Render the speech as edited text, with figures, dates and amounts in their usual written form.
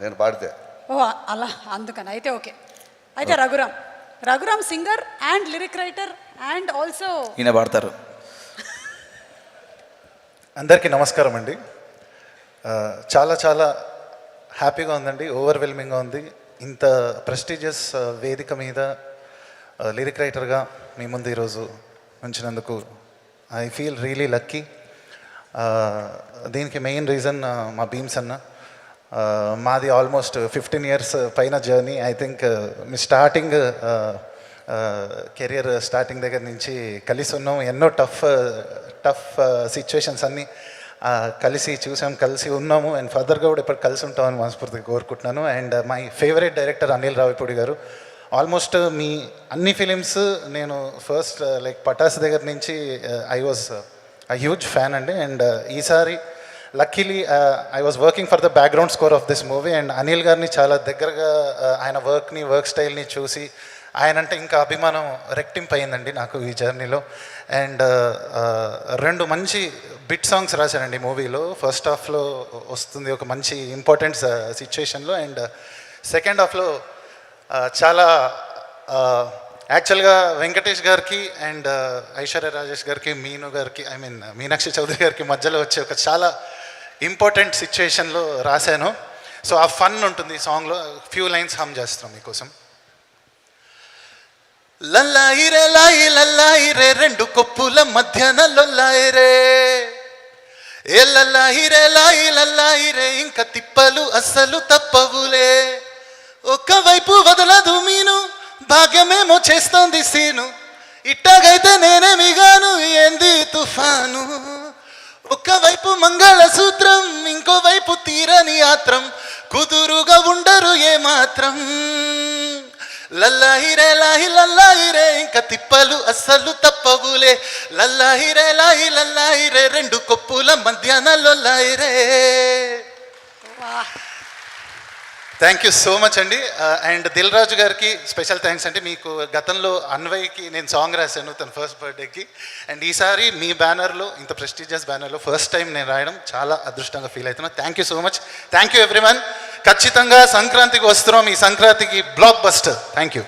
నేను పాడితే. ఓ అలా అందుకని అయితే ఓకే. అయితే Raghuram singer and lyric writer and also ఈయన పాడతారు. అందరికీ నమస్కారం అండి. చాలా చాలా హ్యాపీగా ఉందండి, ఓవర్వెల్మింగ్గా ఉంది. ఇంత ప్రెస్టీజియస్ వేదిక మీద లిరిక్ రైటర్గా మీ ముందు ఈరోజు ఉంచినందుకు ఐ ఫీల్ రియలీ లక్కీ. దీనికి మెయిన్ రీజన్ మా భీమ్స్ అన్న. మాది ఆల్మోస్ట్ 15 years పైన journey. I think me starting career starting దగ్గర నుంచి కలిసి ఉన్నాం. ఎన్నో టఫ్ సిచ్యువేషన్స్ అన్నీ కలిసి చూసాం, కలిసి ఉన్నాము. అండ్ ఫర్దర్గా కూడా ఇప్పుడు కలిసి ఉంటామని మనస్ఫూర్తిగా కోరుకుంటున్నాను. And my favourite director Anil Ravipudi గారు. ఆల్మోస్ట్ మీ అన్ని ఫిలిమ్స్ నేను ఫస్ట్ లైక్ పటాస్ దగ్గర నుంచి I was a huge fan అండి. అండ్ ఈసారి luckily I was working for the background score of this movie. And Anil గారిని చాలా దగ్గరగా ఆయన వర్క్ స్టైల్ని చూసి ఆయన అంటే ఇంకా అభిమానం రెట్టింపు అయిందండి నాకు ఈ జర్నీలో. అండ్ 2 మంచి బిట్ సాంగ్స్ రాశానండి మూవీలో. ఫస్ట్ హాఫ్లో వస్తుంది ఒక మంచి ఇంపార్టెంట్ సిచ్యువేషన్లో. అండ్ సెకండ్ హాఫ్లో చాలా యాక్చువల్గా వెంకటేష్ గారికి అండ్ ఐశ్వర్య రాజేష్ గారికి, మీను గారికి, ఐ మీన్ మీనాక్షి చౌదరి గారికి మధ్యలో వచ్చే ఒక చాలా ఇంపార్టెంట్ సిచ్యువేషన్లో రాశాను. సో ఆ ఫన్ ఉంటుంది ఈ సాంగ్లో. ఫ్యూ లైన్స్ హమ్ చేస్తాం మీకోసం. లల్లాయిరే లాయి లల్లాయిరే 2 కొప్పుల మధ్యన లొల్లాయిరే, ఏ లల్లాయిరే లాయి లల్లాయిరే ఇంకా తిప్పలు అస్సలు తప్పవులే. ఒకవైపు వదలదు మీను, భాగ్యమేమో చేస్తోంది సీను, ఇట్టాగైతే నేనేమిగాను ఏంది తుఫాను. ఒకవైపు మంగళసూత్రం, ఇంకోవైపు తీరని ఆత్రం, కుదురుగా ఉండరు ఏమాత్రం. లల్లాయిరే లాయి లల్లాయిరే ఇంకా తిప్పలు అస్సలు తప్పవులే, లల్లాయిరే లాయి లల్లాయిరే 2 కొప్పుల మధ్యాహ్న లొల్లాయిరే. థ్యాంక్ యూ సో మచ్ అండి. అండ్ దిల్ రాజు గారికి స్పెషల్ థ్యాంక్స్ అండి. మీకు గతంలో అన్వయ్కి నేను సాంగ్ రాశాను తన ఫస్ట్ బర్త్డేకి. అండ్ ఈసారి మీ బ్యానర్లో, ఇంత ప్రెస్టీజియస్ బ్యానర్లో ఫస్ట్ టైం నేను రాయడం చాలా అదృష్టంగా ఫీల్ అవుతున్నాను. Thank you so much. Thank you everyone. ఖచ్చితంగా సంక్రాంతికి వస్తున్నాం. ఈ సంక్రాంతికి బ్లాక్ బస్టర్. Thank you.